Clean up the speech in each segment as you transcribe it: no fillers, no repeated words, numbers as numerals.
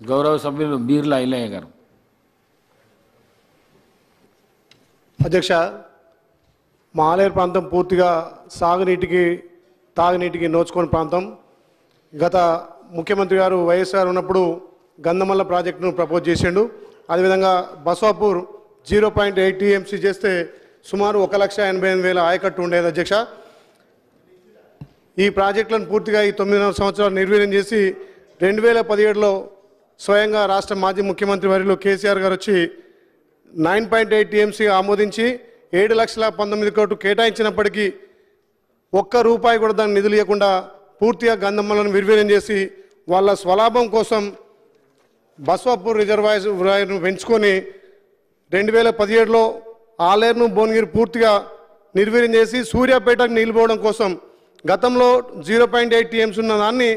గౌరవ సభ్యులు బీర్లా ఐలయ్య గారు. అధ్యక్ష, మా ఆలేరు ప్రాంతం పూర్తిగా సాగునీటికి తాగునీటికి నోచుకోని ప్రాంతం. గత ముఖ్యమంత్రి గారు వైఎస్ఆర్ ఉన్నప్పుడు గంధమల్ల ప్రాజెక్టును ప్రపోజ్ చేసిండు. అదేవిధంగా బస్వాపూర్ 0.8 టీఎంసీ చేస్తే సుమారు 1,88,000 ఆయకట్టు ఉండేది. అధ్యక్ష, ఈ ప్రాజెక్టులను పూర్తిగా ఈ 9.5 సంవత్సరాలు నిర్వీర్యం చేసి 2017లో స్వయంగా రాష్ట్ర మాజీ ముఖ్యమంత్రి వర్యులు కేసీఆర్ గారు వచ్చి 9.8 టీఎంసీ ఆమోదించి 7,19,000 కోట్లు కేటాయించినప్పటికీ ఒక్క రూపాయి కూడా దాన్ని నిధులు ఇవ్వకుండా పూర్తిగా గంధమల్లను నిర్వీర్యం చేసి వాళ్ళ స్వలాభం కోసం బస్వాపూర్ రిజర్వాయర్ను పెంచుకొని 2017లో ఆలేరును భువనగిరి పూర్తిగా నిర్వీర్యం చేసి సూర్యాపేటకు నీళ్ళు పోవడం కోసం గతంలో 0.8 టీఎంసీ ఉన్న దాన్ని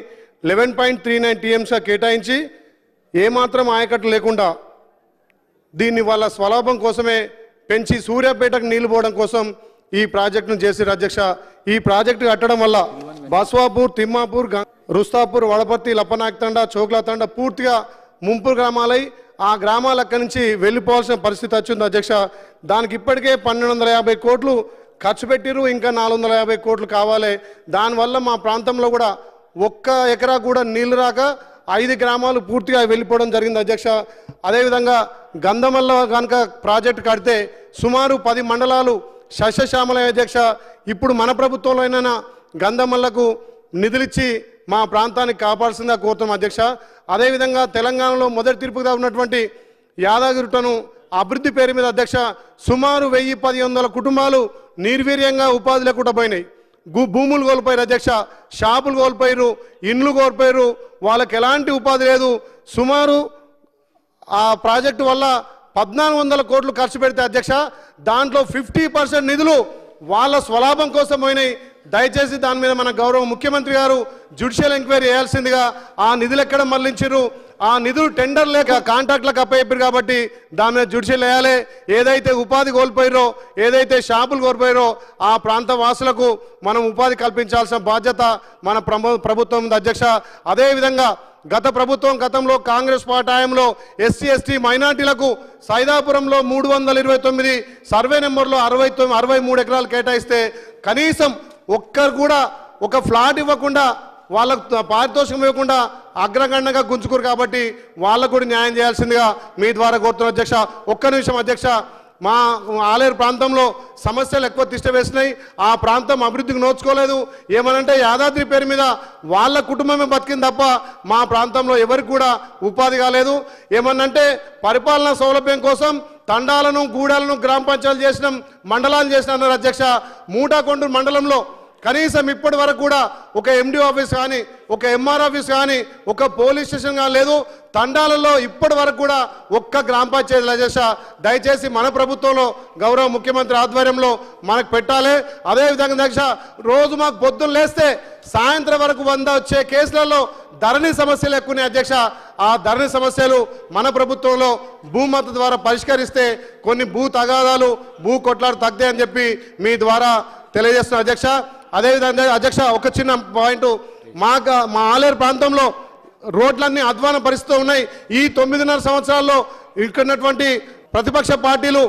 11.39 టీఎంసీగా కేటాయించి ఏమాత్రం ఆయకట్టు లేకుండా దీన్ని వాళ్ళ స్వలాభం కోసమే పెంచి సూర్యాపేటకు నీళ్లు పోవడం కోసం ఈ ప్రాజెక్టును చేశారు. అధ్యక్ష, ఈ ప్రాజెక్టు కట్టడం వల్ల బస్వాపూర్, తిమ్మాపూర్, రుస్తాపూర్, వడపర్తి, లప్పనాయకతండ, చోక్లాతండ పూర్తిగా ముంపు గ్రామాలై ఆ గ్రామాల అక్కడి నుంచి వెళ్ళిపోవాల్సిన పరిస్థితి వచ్చింది. అధ్యక్ష, దానికి ఇప్పటికే 1,250 కోట్లు ఖర్చు పెట్టిరు, ఇంకా 450 కోట్లు కావాలి. దానివల్ల మా ప్రాంతంలో కూడా ఒక్క ఎకరా కూడా నీళ్లు రాక 5 గ్రామాలు పూర్తిగా వెళ్ళిపోవడం జరిగింది. అధ్యక్ష, అదేవిధంగా గంధమల్ల కనుక ప్రాజెక్టు కడితే సుమారు 10 మండలాలు సస్యశ్యామల. అధ్యక్ష, ఇప్పుడు మన ప్రభుత్వంలో అయినా గంధమల్లకు నిధులిచ్చి మా ప్రాంతాన్ని కాపాడాల్సిందిగా కోరుతాం. అధ్యక్ష, అదేవిధంగా తెలంగాణలో మొదటి తీర్పుగా ఉన్నటువంటి యాదగిరిగుట్టను అభివృద్ధి పేరు మీద అధ్యక్ష సుమారు 1,000-1,100 కుటుంబాలు నిర్వీర్యంగా ఉపాధి లేకుండా పోయినాయి. భూములు కోల్పోయారు. అధ్యక్ష, షాపులు కోల్పోయారు, ఇండ్లు కోల్పోయారు, వాళ్ళకి ఎలాంటి ఉపాధి లేదు. సుమారు ఆ ప్రాజెక్టు వల్ల 1,400 కోట్లు ఖర్చు పెడితే అధ్యక్ష దాంట్లో 50% నిధులు వాళ్ళ స్వలాభం కోసం పోయినాయి. దయచేసి దాని మీద మన గౌరవ ముఖ్యమంత్రి గారు జ్యుడిషియల్ ఎంక్వైరీ చేయాల్సిందిగా. ఆ నిధులు ఎక్కడ మళ్లించారు, ఆ నిధులు టెండర్ లేక కాంట్రాక్ట్లకు అప్పయ్యారు కాబట్టి దాని మీద జ్యుడిషియల్ వేయాలి. ఏదైతే ఉపాధి కోల్పోయారో, ఏదైతే షాపులు కోల్పోయారో ఆ ప్రాంత వాసులకు మనం ఉపాధి కల్పించాల్సిన బాధ్యత మన ప్రభుత్వం ఉంది. అధ్యక్ష, అదేవిధంగా గత ప్రభుత్వం గతంలో కాంగ్రెస్ పార్టీ హయాంలో ఎస్సీ ఎస్టీ మైనార్టీలకు సైదాపురంలో 329 సర్వే నెంబర్లో 63 ఎకరాలు కేటాయిస్తే కనీసం ఒక్కరు కూడా ఒక ఫ్లాట్ ఇవ్వకుండా వాళ్ళకు పారితోషికం ఇవ్వకుండా అగ్రగణ్యంగా గుంజుకోరు కాబట్టి వాళ్ళకు కూడా న్యాయం చేయాల్సిందిగా మీ ద్వారా కోరుతున్న. అధ్యక్ష, ఒక్క నిమిషం. అధ్యక్ష, మా ఆలేరు ప్రాంతంలో సమస్యలు ఎక్కువ తిష్ట వేసినాయి. ఆ ప్రాంతం అభివృద్ధికి నోచుకోలేదు. ఏమనంటే యాదాద్రి పేరు మీద వాళ్ళ కుటుంబమే బతికింది తప్ప మా ప్రాంతంలో ఎవరికి కూడా ఉపాధి కాలేదు. ఏమనంటే పరిపాలనా సౌలభ్యం కోసం తండాలను, గూడాలను గ్రామ పంచాయతీలు చేసినాం, మండలాలు చేసిన అన్నారు. అధ్యక్ష, మూటాకొండూరు మండలంలో కనీసం ఇప్పటి వరకు కూడా ఒక ఎండి ఆఫీస్ కానీ, ఒక ఎంఆర్ ఆఫీస్ కానీ, ఒక పోలీస్ స్టేషన్ కానీ లేదు. తండాలలో ఇప్పటి వరకు కూడా ఒక్క గ్రామ పంచాయతీలు. అధ్యక్ష, దయచేసి మన ప్రభుత్వంలో గౌరవ ముఖ్యమంత్రి ఆధ్వర్యంలో మనకు పెట్టాలి. అదేవిధంగా అధ్యక్ష, రోజు మాకు పొద్దున్న లేస్తే సాయంత్రం వరకు 100 వచ్చే కేసులలో ధరణి సమస్యలు ఎక్కువనే. అధ్యక్ష, ఆ ధరణి సమస్యలు మన ప్రభుత్వంలో భూమత ద్వారా పరిష్కరిస్తే కొన్ని భూ తగాదాలు, భూ కొట్లాడు తగ్గాయని చెప్పి మీ ద్వారా తెలియజేస్తున్నా. అధ్యక్ష, అదేవిధంగా అధ్యక్ష ఒక చిన్న పాయింట్, మా ఆలేరు ప్రాంతంలో రోడ్లన్నీ అధ్వాన పరిస్థితిలో ఉన్నాయి. ఈ 9.5 సంవత్సరాల్లో ఇక్కడున్నటువంటి ప్రతిపక్ష పార్టీలు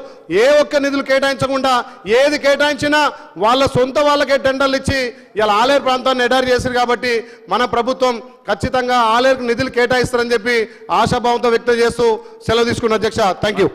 ఏ ఒక్క నిధులు కేటాయించకుండా ఏది కేటాయించినా వాళ్ళ సొంత వాళ్ళకే టెండర్లు ఇచ్చి ఇలా ఆలేరు ప్రాంతాన్ని ఎడారి చేశారు. కాబట్టి మన ప్రభుత్వం ఖచ్చితంగా ఆలేరుకు నిధులు కేటాయిస్తారని చెప్పి ఆశాభావంతో వ్యక్తం చేస్తూ సెలవు తీసుకున్న. అధ్యక్ష, థ్యాంక్ యూ.